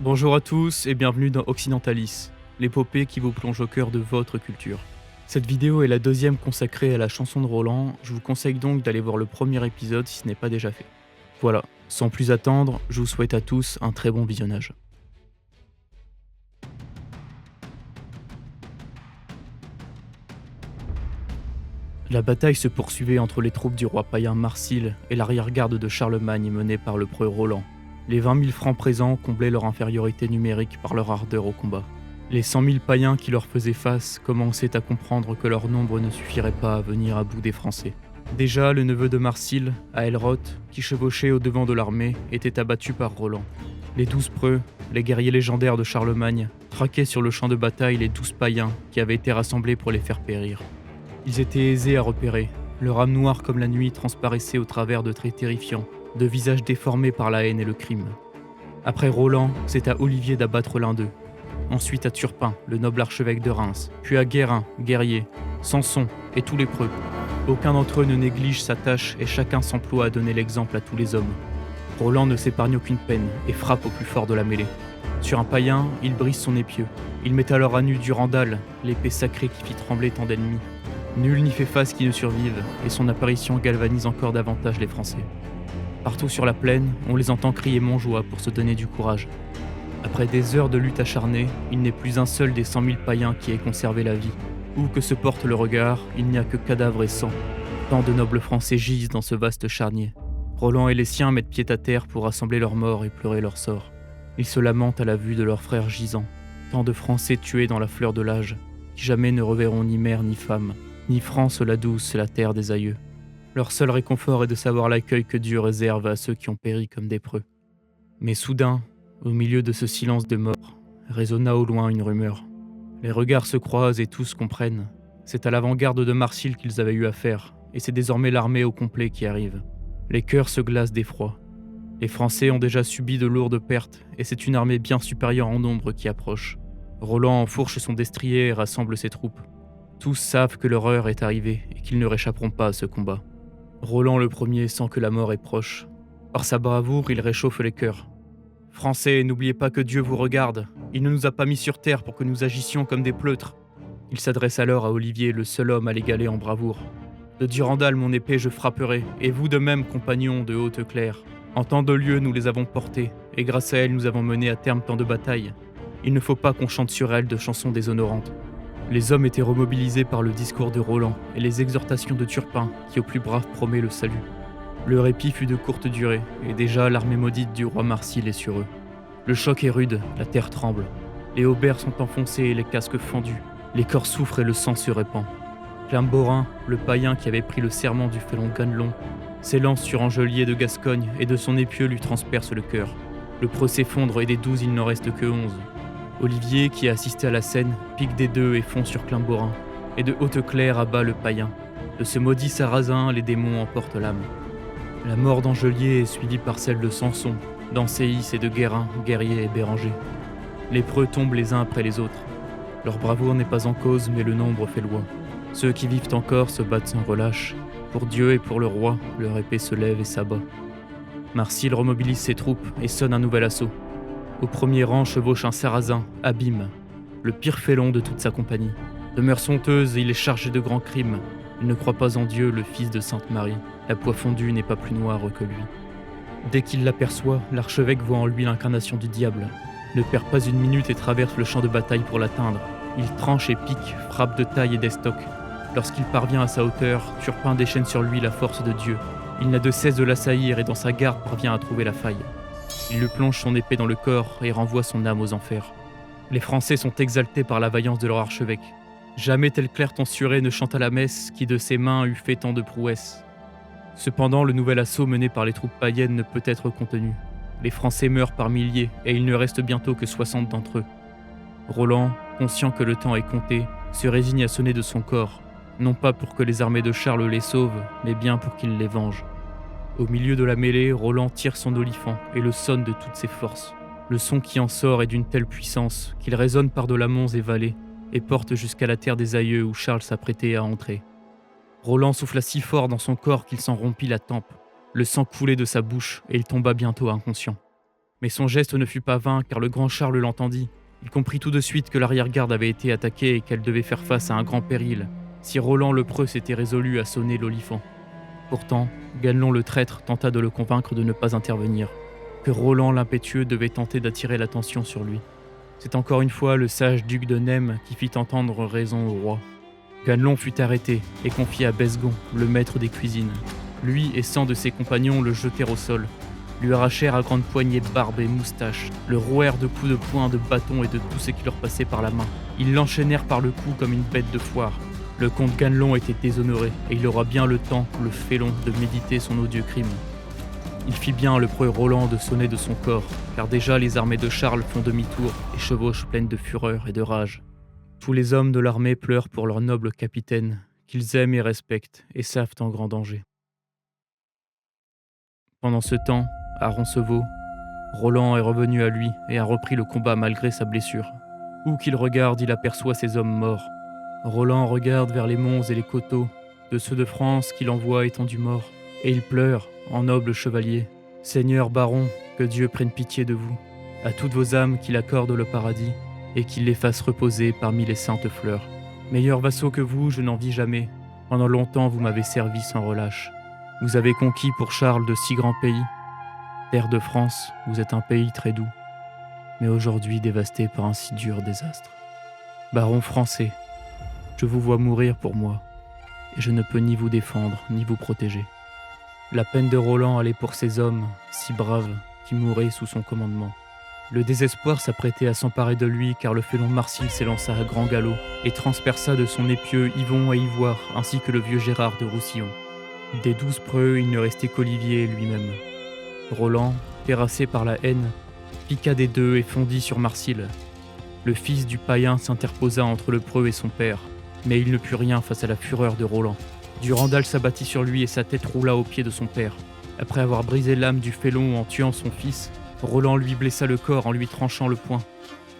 Bonjour à tous et bienvenue dans Occidentalis, l'épopée qui vous plonge au cœur de votre culture. Cette vidéo est la deuxième consacrée à la chanson de Roland, je vous conseille donc d'aller voir le premier épisode si ce n'est pas déjà fait. Voilà, sans plus attendre, je vous souhaite à tous un très bon visionnage. La bataille se poursuivait entre les troupes du roi païen Marsil et l'arrière-garde de Charlemagne menée par le preux Roland. Les 20 000 francs présents comblaient leur infériorité numérique par leur ardeur au combat. Les 100 000 païens qui leur faisaient face commençaient à comprendre que leur nombre ne suffirait pas à venir à bout des Français. Déjà, le neveu de Marsil, Aelroth, qui chevauchait au devant de l'armée, était abattu par Roland. Les 12 preux, les guerriers légendaires de Charlemagne, traquaient sur le champ de bataille les 12 païens qui avaient été rassemblés pour les faire périr. Ils étaient aisés à repérer, leur âme noire comme la nuit transparaissait au travers de traits terrifiants, de visages déformés par la haine et le crime. Après Roland, c'est à Olivier d'abattre l'un d'eux. Ensuite à Turpin, le noble archevêque de Reims, puis à Guérin, guerrier, Samson et tous les preux. Aucun d'entre eux ne néglige sa tâche et chacun s'emploie à donner l'exemple à tous les hommes. Roland ne s'épargne aucune peine et frappe au plus fort de la mêlée. Sur un païen, il brise son épieu. Il met alors à nu Durandal, l'épée sacrée qui fit trembler tant d'ennemis. Nul n'y fait face qui ne survive, et son apparition galvanise encore davantage les Français. Partout sur la plaine, on les entend crier Montjoie pour se donner du courage. Après des heures de lutte acharnée, il n'est plus un seul des 100 000 païens qui ait conservé la vie. Où que se porte le regard, il n'y a que cadavres et sang. Tant de nobles Français gisent dans ce vaste charnier. Roland et les siens mettent pied à terre pour rassembler leurs morts et pleurer leur sort. Ils se lamentent à la vue de leurs frères gisants. Tant de Français tués dans la fleur de l'âge, qui jamais ne reverront ni mère ni femme, ni France la douce, la terre des aïeux. Leur seul réconfort est de savoir l'accueil que Dieu réserve à ceux qui ont péri comme des preux. Mais soudain, au milieu de ce silence de mort, résonna au loin une rumeur. Les regards se croisent et tous comprennent. C'est à l'avant-garde de Marsil qu'ils avaient eu affaire, et c'est désormais l'armée au complet qui arrive. Les cœurs se glacent d'effroi. Les Français ont déjà subi de lourdes pertes, et c'est une armée bien supérieure en nombre qui approche. Roland enfourche son destrier et rassemble ses troupes. Tous savent que l'horreur est arrivée et qu'ils ne réchapperont pas à ce combat. Roland le premier sent que la mort est proche. Par sa bravoure, il réchauffe les cœurs. « Français, n'oubliez pas que Dieu vous regarde. Il ne nous a pas mis sur terre pour que nous agissions comme des pleutres. » Il s'adresse alors à Olivier, le seul homme à l'égaler en bravoure. « De Durandal, mon épée, je frapperai, et vous de même, compagnons de Haute-Claire. En tant de lieux, nous les avons portées, et grâce à elles, nous avons mené à terme tant de batailles. Il ne faut pas qu'on chante sur elles de chansons déshonorantes. » Les hommes étaient remobilisés par le discours de Roland et les exhortations de Turpin, qui au plus brave promet le salut. Le répit fut de courte durée, et déjà l'armée maudite du roi Marsil est sur eux. Le choc est rude, la terre tremble. Les haubers sont enfoncés et les casques fendus. Les corps souffrent et le sang se répand. Clamborin, le païen qui avait pris le serment du félon Ganelon, s'élance sur Angelier de Gascogne et de son épieu lui transperce le cœur. Le preux s'effondre et des 12 il n'en reste que 11. Olivier, qui a assisté à la scène, pique des deux et fond sur Clamborin, et de Haute-Claire abat le païen. De ce maudit sarrasin, les démons emportent l'âme. La mort d'Angelier est suivie par celle de Samson, d'Ancéis et de Guérin, Guerrier et Béranger. Les preux tombent les uns après les autres. Leur bravoure n'est pas en cause, mais le nombre fait loi. Ceux qui vivent encore se battent sans relâche. Pour Dieu et pour le roi, leur épée se lève et s'abat. Marsil remobilise ses troupes et sonne un nouvel assaut. Au premier rang chevauche un sarrasin, Abîme, le pire félon de toute sa compagnie. De mœurs somptueuses, il est chargé de grands crimes. Il ne croit pas en Dieu, le fils de Sainte Marie. La poix fondue n'est pas plus noire que lui. Dès qu'il l'aperçoit, l'archevêque voit en lui l'incarnation du diable. Ne perd pas une minute et traverse le champ de bataille pour l'atteindre. Il tranche et pique, frappe de taille et d'estoc. Lorsqu'il parvient à sa hauteur, Turpin déchaîne sur lui la force de Dieu. Il n'a de cesse de l'assaillir et dans sa garde parvient à trouver la faille. Il lui plonge son épée dans le corps et renvoie son âme aux enfers. Les Français sont exaltés par la vaillance de leur archevêque. Jamais tel clerc tonsuré ne chanta la messe qui de ses mains eût fait tant de prouesses. Cependant, le nouvel assaut mené par les troupes païennes ne peut être contenu. Les Français meurent par milliers et il ne reste bientôt que 60 d'entre eux. Roland, conscient que le temps est compté, se résigne à sonner de son corps, non pas pour que les armées de Charles les sauvent, mais bien pour qu'il les venge. Au milieu de la mêlée, Roland tire son olifant et le sonne de toutes ses forces. Le son qui en sort est d'une telle puissance qu'il résonne par-delà monts et vallées et porte jusqu'à la terre des aïeux où Charles s'apprêtait à entrer. Roland souffla si fort dans son corps qu'il s'en rompit la tempe. Le sang coulait de sa bouche et il tomba bientôt inconscient. Mais son geste ne fut pas vain, car le grand Charles l'entendit. Il comprit tout de suite que l'arrière-garde avait été attaquée et qu'elle devait faire face à un grand péril, si Roland le Preux s'était résolu à sonner l'olifant. Pourtant, Ganelon le traître tenta de le convaincre de ne pas intervenir, que Roland l'impétueux devait tenter d'attirer l'attention sur lui. C'est encore une fois le sage duc de Nêmes qui fit entendre raison au roi. Ganelon fut arrêté et confié à Besgon, le maître des cuisines. Lui et 100 de ses compagnons le jetèrent au sol, lui arrachèrent à grandes poignées barbe et moustache, le rouèrent de coups de poing, de bâtons et de tout ce qui leur passait par la main. Ils l'enchaînèrent par le cou comme une bête de foire. Le comte Ganelon était déshonoré, et il aura bien le temps, le félon, de méditer son odieux crime. Il fit bien le preux Roland de sonner de son corps, car déjà les armées de Charles font demi-tour et chevauchent pleines de fureur et de rage. Tous les hommes de l'armée pleurent pour leur noble capitaine, qu'ils aiment et respectent, et savent en grand danger. Pendant ce temps, à Roncevaux, Roland est revenu à lui et a repris le combat malgré sa blessure. Où qu'il regarde, il aperçoit ses hommes morts. Roland regarde vers les monts et les coteaux de ceux de France qu'il envoie étendus morts, et il pleure, en noble chevalier. Seigneur baron, que Dieu prenne pitié de vous, à toutes vos âmes qu'il accorde le paradis, et qu'il les fasse reposer parmi les saintes fleurs. Meilleurs vassaux que vous, je n'en vis jamais. Pendant longtemps, vous m'avez servi sans relâche. Vous avez conquis pour Charles de si grands pays. Terre de France, vous êtes un pays très doux, mais aujourd'hui dévasté par un si dur désastre. Baron français, je vous vois mourir pour moi, et je ne peux ni vous défendre, ni vous protéger. La peine de Roland allait pour ces hommes, si braves, qui mouraient sous son commandement. Le désespoir s'apprêtait à s'emparer de lui, car le félon Marsile s'élança à grand galop, et transperça de son épieu Yvon et Ivoire, ainsi que le vieux Gérard de Roussillon. Des 12 preux, il ne restait qu'Olivier lui-même. Roland, terrassé par la haine, piqua des deux et fondit sur Marsile. Le fils du païen s'interposa entre le preux et son père, mais il ne put rien face à la fureur de Roland. Durandal s'abattit sur lui et sa tête roula aux pieds de son père. Après avoir brisé l'âme du félon en tuant son fils, Roland lui blessa le corps en lui tranchant le poing.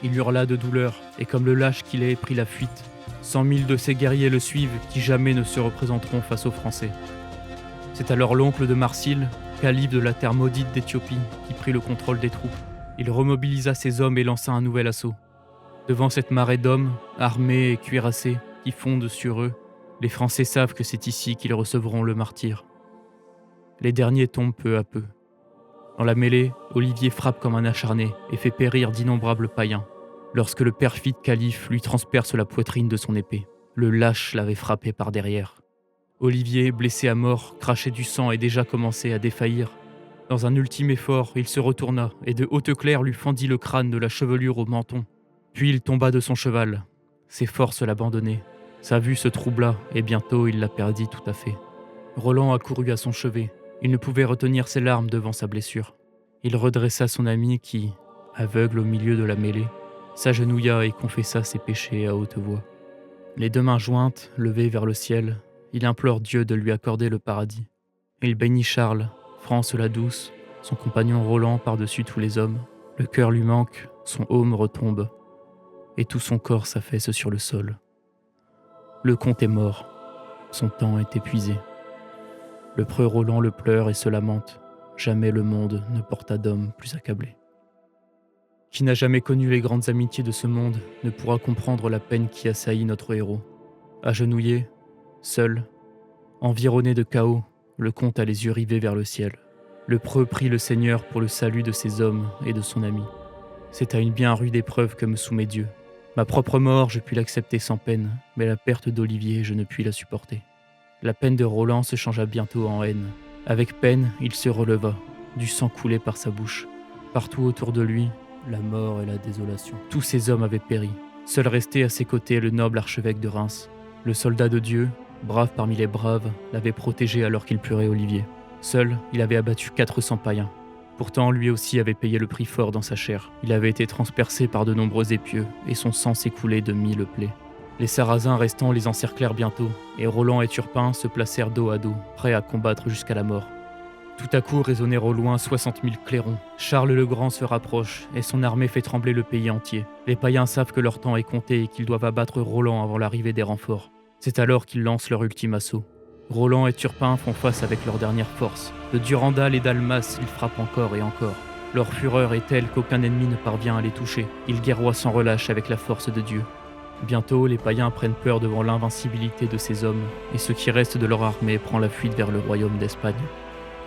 Il hurla de douleur, et comme le lâche qu'il est, prit la fuite. 100 000 de ses guerriers le suivent, qui jamais ne se représenteront face aux Français. C'est alors l'oncle de Marsile, calife de la terre maudite d'Éthiopie, qui prit le contrôle des troupes. Il remobilisa ses hommes et lança un nouvel assaut. Devant cette marée d'hommes, armés et cuirassés, qui fondent sur eux, les Français savent que c'est ici qu'ils recevront le martyre. Les derniers tombent peu à peu. Dans la mêlée, Olivier frappe comme un acharné et fait périr d'innombrables païens. Lorsque le perfide calife lui transperce la poitrine de son épée, le lâche l'avait frappé par derrière. Olivier, blessé à mort, crachait du sang et déjà commençait à défaillir. Dans un ultime effort, il se retourna et de Hauteclair lui fendit le crâne de la chevelure au menton. Puis il tomba de son cheval. Ses forces l'abandonnaient. Sa vue se troubla et bientôt il la perdit tout à fait. Roland accourut à son chevet. Il ne pouvait retenir ses larmes devant sa blessure. Il redressa son ami qui, aveugle au milieu de la mêlée, s'agenouilla et confessa ses péchés à haute voix. Les deux mains jointes, levées vers le ciel, il implore Dieu de lui accorder le paradis. Il bénit Charles, France la douce, son compagnon Roland par-dessus tous les hommes. Le cœur lui manque, son aume retombe, et tout son corps s'affaisse sur le sol. Le comte est mort, son temps est épuisé. Le preux Roland le pleure et se lamente. Jamais le monde ne porta d'homme plus accablé. Qui n'a jamais connu les grandes amitiés de ce monde ne pourra comprendre la peine qui assaillit notre héros. Agenouillé, seul, environné de chaos, le comte a les yeux rivés vers le ciel. Le preux prie le Seigneur pour le salut de ses hommes et de son ami. C'est à une bien rude épreuve que me soumet Dieu. Ma propre mort, je puis l'accepter sans peine, mais la perte d'Olivier, je ne puis la supporter. La peine de Roland se changea bientôt en haine. Avec peine, il se releva. Du sang coulait par sa bouche. Partout autour de lui, la mort et la désolation. Tous ces hommes avaient péri. Seul restait à ses côtés le noble archevêque de Reims. Le soldat de Dieu, brave parmi les braves, l'avait protégé alors qu'il pleurait Olivier. Seul, il avait abattu 400 païens. Pourtant, lui aussi avait payé le prix fort dans sa chair. Il avait été transpercé par de nombreux épieux, et son sang s'écoulait de 1000 plaies. Les Sarrasins restants les encerclèrent bientôt, et Roland et Turpin se placèrent dos à dos, prêts à combattre jusqu'à la mort. Tout à coup résonnèrent au loin 60 000 clairons. Charles le Grand se rapproche, et son armée fait trembler le pays entier. Les païens savent que leur temps est compté et qu'ils doivent abattre Roland avant l'arrivée des renforts. C'est alors qu'ils lancent leur ultime assaut. Roland et Turpin font face avec leur dernière force. De Durandal et d'Almas, ils frappent encore et encore. Leur fureur est telle qu'aucun ennemi ne parvient à les toucher. Ils guerroient sans relâche avec la force de Dieu. Bientôt, les païens prennent peur devant l'invincibilité de ces hommes, et ce qui reste de leur armée prend la fuite vers le royaume d'Espagne.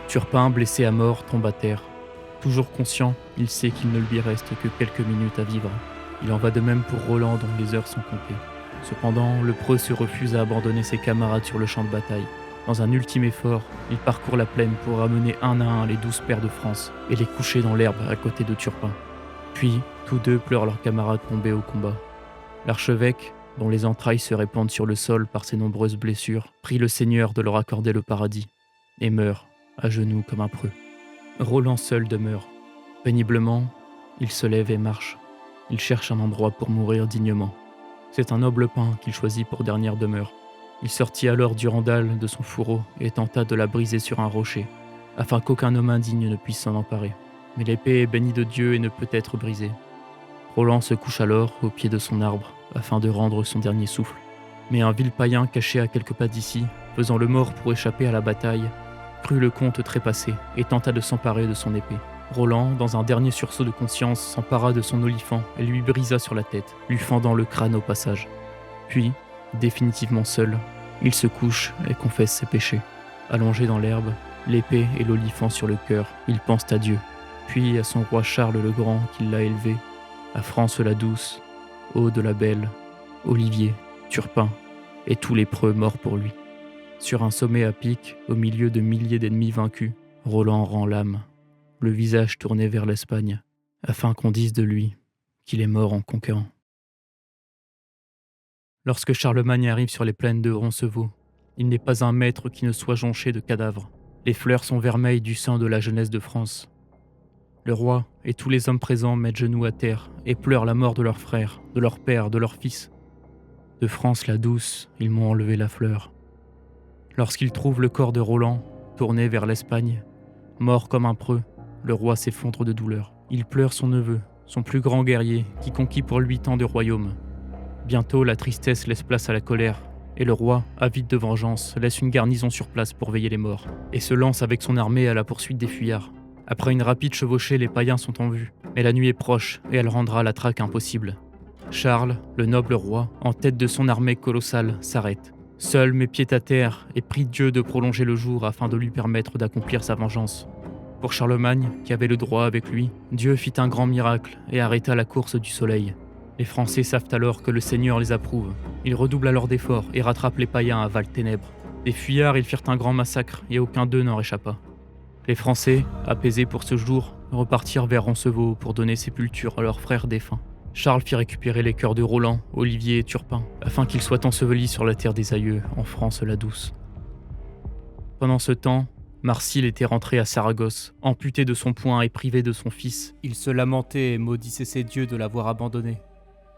Turpin, blessé à mort, tombe à terre. Toujours conscient, il sait qu'il ne lui reste que quelques minutes à vivre. Il en va de même pour Roland dont les heures sont comptées. Cependant, le preux se refuse à abandonner ses camarades sur le champ de bataille. Dans un ultime effort, il parcourt la plaine pour ramener un à un les 12 pairs de France et les coucher dans l'herbe à côté de Turpin. Puis, tous deux pleurent leurs camarades tombés au combat. L'archevêque, dont les entrailles se répandent sur le sol par ses nombreuses blessures, prie le Seigneur de leur accorder le paradis, et meurt, à genoux comme un preux. Roland seul demeure. Péniblement, il se lève et marche. Il cherche un endroit pour mourir dignement. C'est un noble pin qu'il choisit pour dernière demeure. Il sortit alors Durandal de son fourreau et tenta de la briser sur un rocher, afin qu'aucun homme indigne ne puisse s'en emparer. Mais l'épée est bénie de Dieu et ne peut être brisée. Roland se couche alors au pied de son arbre, afin de rendre son dernier souffle. Mais un vil païen caché à quelques pas d'ici, faisant le mort pour échapper à la bataille, crut le comte trépassé et tenta de s'emparer de son épée. Roland, dans un dernier sursaut de conscience, s'empara de son olifant et lui brisa sur la tête, lui fendant le crâne au passage. Puis, définitivement seul, il se couche et confesse ses péchés. Allongé dans l'herbe, l'épée et l'olifant sur le cœur, il pense à Dieu, puis à son roi Charles le Grand qui l'a élevé, à France la Douce, Aude la Belle, Olivier, Turpin et tous les preux morts pour lui. Sur un sommet à pic, au milieu de milliers d'ennemis vaincus, Roland rend l'âme, le visage tourné vers l'Espagne, afin qu'on dise de lui qu'il est mort en conquérant. Lorsque Charlemagne arrive sur les plaines de Roncevaux, il n'est pas un mètre qui ne soit jonché de cadavres. Les fleurs sont vermeilles du sang de la jeunesse de France. Le roi et tous les hommes présents mettent genoux à terre et pleurent la mort de leurs frères, de leur père, de leur fils. De France la douce, ils m'ont enlevé la fleur. Lorsqu'ils trouvent le corps de Roland, tourné vers l'Espagne, mort comme un preux, le roi s'effondre de douleur. Il pleure son neveu, son plus grand guerrier, qui conquit pour lui tant de royaumes. Bientôt, la tristesse laisse place à la colère, et le roi, avide de vengeance, laisse une garnison sur place pour veiller les morts, et se lance avec son armée à la poursuite des fuyards. Après une rapide chevauchée, les païens sont en vue, mais la nuit est proche, et elle rendra la traque impossible. Charles, le noble roi, en tête de son armée colossale, s'arrête. Seul met pied à terre et prie Dieu de prolonger le jour afin de lui permettre d'accomplir sa vengeance. Pour Charlemagne, qui avait le droit avec lui, Dieu fit un grand miracle et arrêta la course du soleil. Les Français savent alors que le Seigneur les approuve. Ils redoublent alors d'efforts et rattrapent les païens à Val-Ténèbres. Les fuyards, ils firent un grand massacre et aucun d'eux n'en réchappa. Les Français, apaisés pour ce jour, repartirent vers Roncevaux pour donner sépulture à leurs frères défunts. Charles fit récupérer les cœurs de Roland, Olivier et Turpin, afin qu'ils soient ensevelis sur la terre des aïeux, en France la Douce. Pendant ce temps, Marsile était rentré à Saragosse, amputé de son poing et privé de son fils. Il se lamentait et maudissait ses dieux de l'avoir abandonné.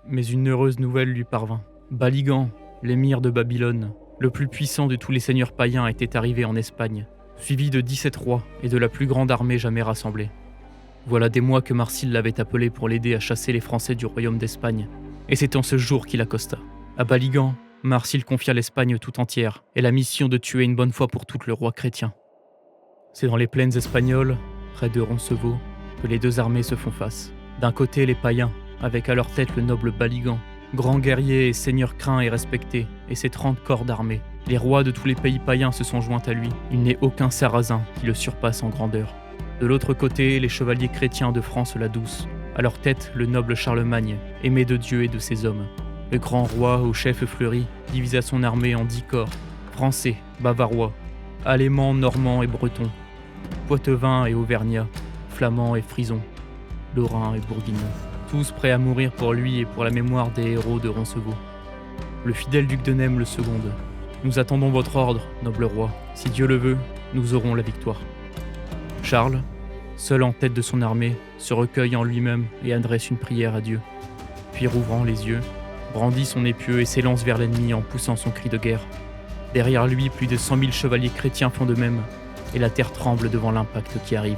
Mais une heureuse nouvelle lui parvint. Baligan, l'émir de Babylone, le plus puissant de tous les seigneurs païens, était arrivé en Espagne, suivi de 17 rois et de la plus grande armée jamais rassemblée. Voilà des mois que Marsile l'avait appelé pour l'aider à chasser les Français du royaume d'Espagne, et c'est en ce jour qu'il accosta. À Baligan, Marsile confia l'Espagne tout entière et la mission de tuer une bonne fois pour toutes le roi chrétien. C'est dans les plaines espagnoles, près de Roncevaux, que les deux armées se font face. D'un côté, les païens, avec à leur tête le noble Baligan, grand guerrier et seigneur craint et respecté, et ses 30 corps d'armée. Les rois de tous les pays païens se sont joints à lui. Il n'est aucun sarrasin qui le surpasse en grandeur. De l'autre côté, les chevaliers chrétiens de France la Douce. À leur tête, le noble Charlemagne, aimé de Dieu et de ses hommes. Le grand roi au chef fleuri divisa son armée en 10 corps. Français, Bavarois, Allemands, Normands et Bretons, Poitevins et Auvergnats, Flamands et Frisons, Lorrains et Bourguignons. Tous prêts à mourir pour lui et pour la mémoire des héros de Roncevaux. Le fidèle duc de Nêmes le seconde. Nous attendons votre ordre, noble roi. Si Dieu le veut, nous aurons la victoire. Charles, seul en tête de son armée, se recueille en lui-même et adresse une prière à Dieu. Puis rouvrant les yeux, brandit son épieu et s'élance vers l'ennemi en poussant son cri de guerre. Derrière lui, plus de 100 000 chevaliers chrétiens font de même, et la terre tremble devant l'impact qui arrive.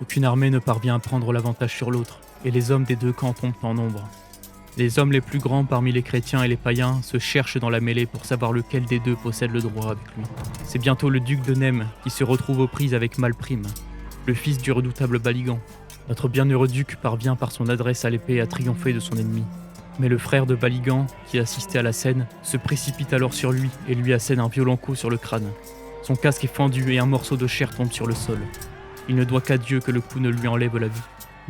Aucune armée ne parvient à prendre l'avantage sur l'autre, et les hommes des deux camps tombent en nombre. Les hommes les plus grands parmi les chrétiens et les païens se cherchent dans la mêlée pour savoir lequel des deux possède le droit avec lui. C'est bientôt le duc de Nêmes qui se retrouve aux prises avec Malprime, le fils du redoutable Baligan. Notre bienheureux duc parvient par son adresse à l'épée à triompher de son ennemi. Mais le frère de Baligan, qui assistait à la scène, se précipite alors sur lui et lui assène un violent coup sur le crâne. Son casque est fendu et un morceau de chair tombe sur le sol. Il ne doit qu'à Dieu que le coup ne lui enlève la vie.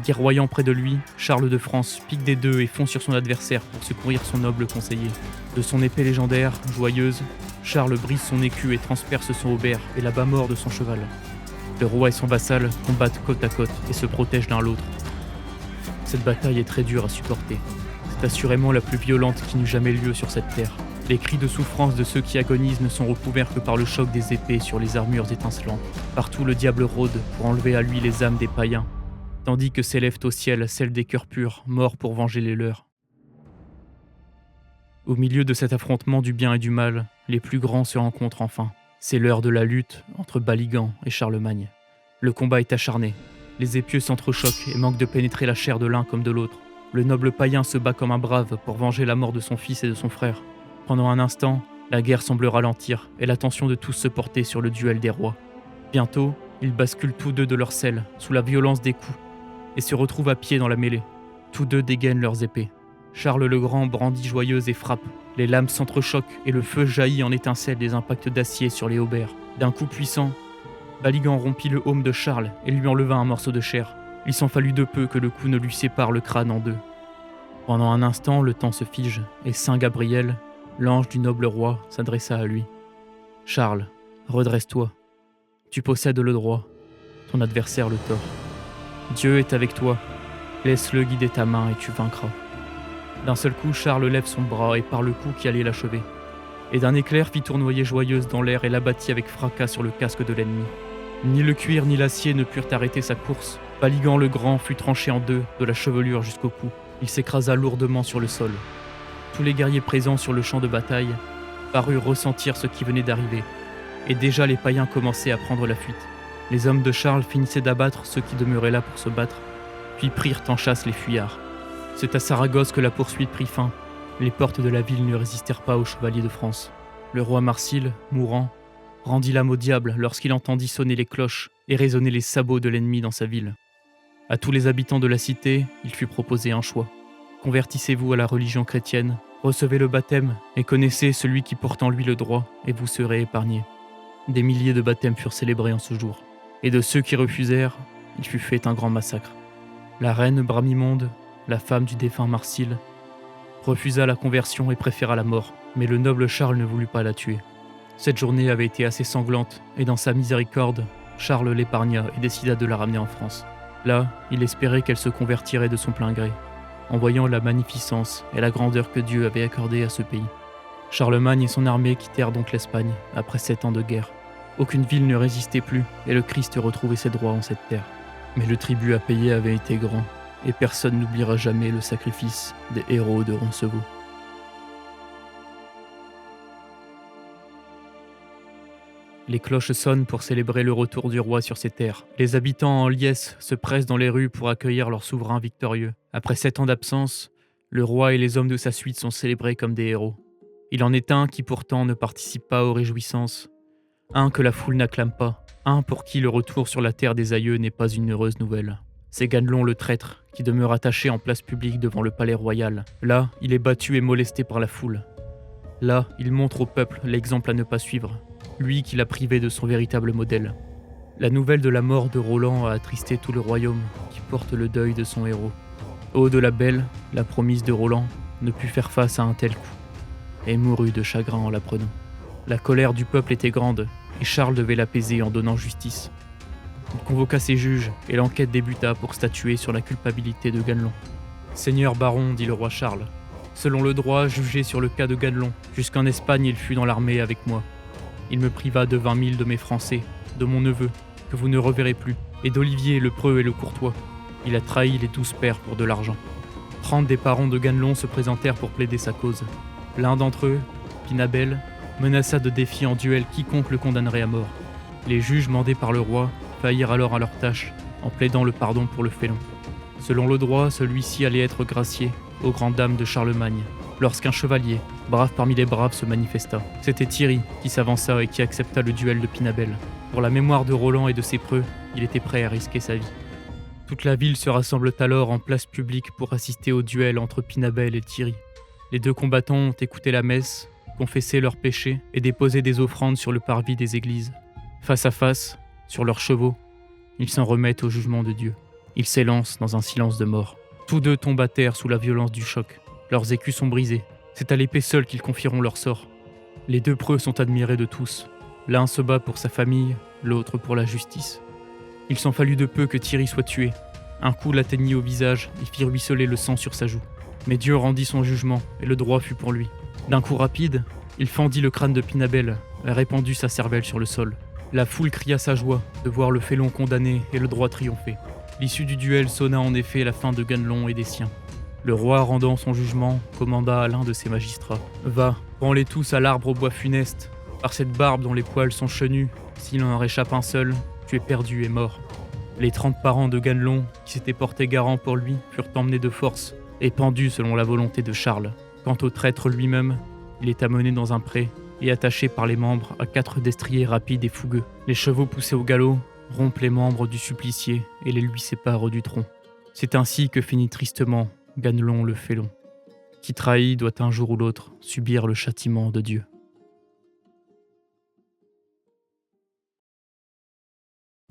Guerroyant près de lui, Charles de France pique des deux et fonce sur son adversaire pour secourir son noble conseiller. De son épée légendaire, joyeuse, Charles brise son écu et transperce son haubert et l'abat mort de son cheval. Le roi et son vassal combattent côte à côte et se protègent l'un l'autre. Cette bataille est très dure à supporter. C'est assurément la plus violente qui n'eut jamais lieu sur cette terre. Les cris de souffrance de ceux qui agonisent ne sont recouverts que par le choc des épées sur les armures étincelantes. Partout le diable rôde pour enlever à lui les âmes des païens, tandis que s'élèvent au ciel celles des cœurs purs, morts pour venger les leurs. Au milieu de cet affrontement du bien et du mal, les plus grands se rencontrent enfin. C'est l'heure de la lutte entre Baligan et Charlemagne. Le combat est acharné. Les épieux s'entrechoquent et manquent de pénétrer la chair de l'un comme de l'autre. Le noble païen se bat comme un brave pour venger la mort de son fils et de son frère. Pendant un instant, la guerre semble ralentir et l'attention de tous se porter sur le duel des rois. Bientôt, ils basculent tous deux de leur selle, sous la violence des coups, et se retrouvent à pied dans la mêlée. Tous deux dégainent leurs épées. Charles le Grand brandit joyeuse et frappe. Les lames s'entrechoquent et le feu jaillit en étincelles des impacts d'acier sur les hauberts. D'un coup puissant, Baligan rompit le aume de Charles et lui enleva un morceau de chair. Il s'en fallut de peu que le coup ne lui sépare le crâne en deux. Pendant un instant, le temps se fige, et Saint Gabriel, l'ange du noble roi, s'adressa à lui. « Charles, redresse-toi. Tu possèdes le droit, ton adversaire le tort. Dieu est avec toi, laisse-le guider ta main et tu vaincras. » D'un seul coup, Charles lève son bras et part le coup qui allait l'achever. Et d'un éclair fit tournoyer joyeuse dans l'air et l'abattit avec fracas sur le casque de l'ennemi. Ni le cuir ni l'acier ne purent arrêter sa course. Baligan le Grand fut tranché en deux, de la chevelure jusqu'au cou. Il s'écrasa lourdement sur le sol. Tous les guerriers présents sur le champ de bataille parurent ressentir ce qui venait d'arriver. Et déjà les païens commençaient à prendre la fuite. Les hommes de Charles finissaient d'abattre ceux qui demeuraient là pour se battre, puis prirent en chasse les fuyards. C'est à Saragosse que la poursuite prit fin. Les portes de la ville ne résistèrent pas aux chevaliers de France. Le roi Marsile, mourant, rendit l'âme au diable lorsqu'il entendit sonner les cloches et résonner les sabots de l'ennemi dans sa ville. À tous les habitants de la cité, il fut proposé un choix. Convertissez-vous à la religion chrétienne, recevez le baptême et connaissez celui qui porte en lui le droit, et vous serez épargnés. Des milliers de baptêmes furent célébrés en ce jour, et de ceux qui refusèrent, il fut fait un grand massacre. La reine Bramimonde, la femme du défunt Marsile, refusa la conversion et préféra la mort, mais le noble Charles ne voulut pas la tuer. Cette journée avait été assez sanglante, et dans sa miséricorde, Charles l'épargna et décida de la ramener en France. Là, il espérait qu'elle se convertirait de son plein gré, en voyant la magnificence et la grandeur que Dieu avait accordée à ce pays. Charlemagne et son armée quittèrent donc l'Espagne, après 7 ans de guerre. Aucune ville ne résistait plus, et le Christ retrouvait ses droits en cette terre. Mais le tribut à payer avait été grand, et personne n'oubliera jamais le sacrifice des héros de Roncevaux. Les cloches sonnent pour célébrer le retour du roi sur ses terres. Les habitants en liesse se pressent dans les rues pour accueillir leur souverain victorieux. Après 7 ans d'absence, le roi et les hommes de sa suite sont célébrés comme des héros. Il en est un qui pourtant ne participe pas aux réjouissances, un que la foule n'acclame pas, un pour qui le retour sur la terre des aïeux n'est pas une heureuse nouvelle. C'est Ganelon le traître, qui demeure attaché en place publique devant le palais royal. Là, il est battu et molesté par la foule. Là, il montre au peuple l'exemple à ne pas suivre, lui qui l'a privé de son véritable modèle. La nouvelle de la mort de Roland a attristé tout le royaume, qui porte le deuil de son héros. Aude la Belle, la promise de Roland, ne put faire face à un tel coup, et mourut de chagrin en l'apprenant. La colère du peuple était grande, et Charles devait l'apaiser en donnant justice. Il convoqua ses juges, et l'enquête débuta pour statuer sur la culpabilité de Ganelon. « Seigneur baron, dit le roi Charles, selon le droit, jugez sur le cas de Ganelon. Jusqu'en Espagne, il fut dans l'armée avec moi. Il me priva de 20 000 de mes Français, de mon neveu, que vous ne reverrez plus, et d'Olivier le preux et le courtois. Il a trahi les 12 pères pour de l'argent. 30 des parents de Ganelon se présentèrent pour plaider sa cause. L'un d'entre eux, Pinabel, menaça de défier en duel quiconque le condamnerait à mort. Les juges mandés par le roi faillirent alors à leur tâche en plaidant le pardon pour le félon. Selon le droit, celui-ci allait être gracié aux grandes dames de Charlemagne, lorsqu'un chevalier, brave parmi les braves, se manifesta. C'était Thierry qui s'avança et qui accepta le duel de Pinabel. Pour la mémoire de Roland et de ses preux, il était prêt à risquer sa vie. Toute la ville se rassemble alors en place publique pour assister au duel entre Pinabel et Thierry. Les deux combattants ont écouté la messe, confessé leurs péchés et déposé des offrandes sur le parvis des églises. Face à face, sur leurs chevaux, ils s'en remettent au jugement de Dieu. Ils s'élancent dans un silence de mort. Tous deux tombent à terre sous la violence du choc. Leurs écus sont brisés. C'est à l'épée seule qu'ils confieront leur sort. Les deux preux sont admirés de tous. L'un se bat pour sa famille, l'autre pour la justice. Il s'en fallut de peu que Thierry soit tué. Un coup l'atteignit au visage et fit ruisseler le sang sur sa joue. Mais Dieu rendit son jugement et le droit fut pour lui. D'un coup rapide, il fendit le crâne de Pinabel et répandit sa cervelle sur le sol. La foule cria sa joie de voir le félon condamné et le droit triompher. L'issue du duel sonna en effet la fin de Ganelon et des siens. Le roi, rendant son jugement, commanda à l'un de ses magistrats. « Va, prends-les tous à l'arbre au bois funeste. Par cette barbe dont les poils sont chenus, s'il en réchappe un seul, tu es perdu et mort. » Les 30 parents de Ganelon, qui s'étaient portés garants pour lui, furent emmenés de force et pendus selon la volonté de Charles. Quant au traître lui-même, il est amené dans un pré et attaché par les membres à 4 destriers rapides et fougueux. Les chevaux poussés au galop rompent les membres du supplicié et les lui séparent du tronc. C'est ainsi que finit tristement Ganelon le félon. Qui trahit doit un jour ou l'autre subir le châtiment de Dieu.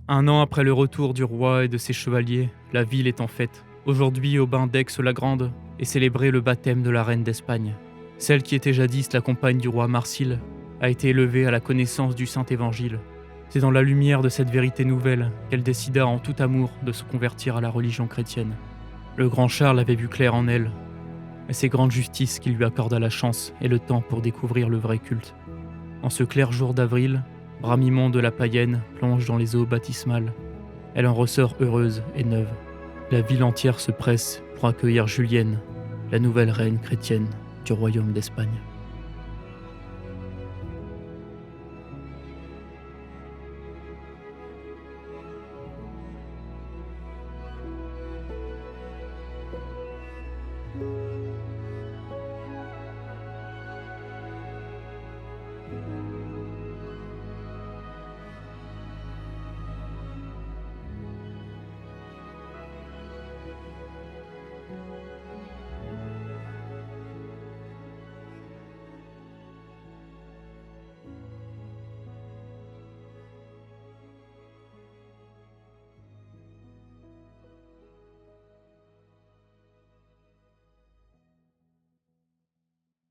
Un an après le retour du roi et de ses chevaliers, la ville est en fête. Aujourd'hui, au bain d'Aix-la-Grande est célébré le baptême de la reine d'Espagne. Celle qui était jadis la compagne du roi Marsile a été élevée à la connaissance du Saint-Évangile. C'est dans la lumière de cette vérité nouvelle qu'elle décida en tout amour de se convertir à la religion chrétienne. Le grand Charles avait vu clair en elle, et c'est grande justice qui lui accorda la chance et le temps pour découvrir le vrai culte. En ce clair jour d'avril, Bramimond de la païenne plonge dans les eaux baptismales. Elle en ressort heureuse et neuve. La ville entière se presse pour accueillir Julienne, la nouvelle reine chrétienne du royaume d'Espagne.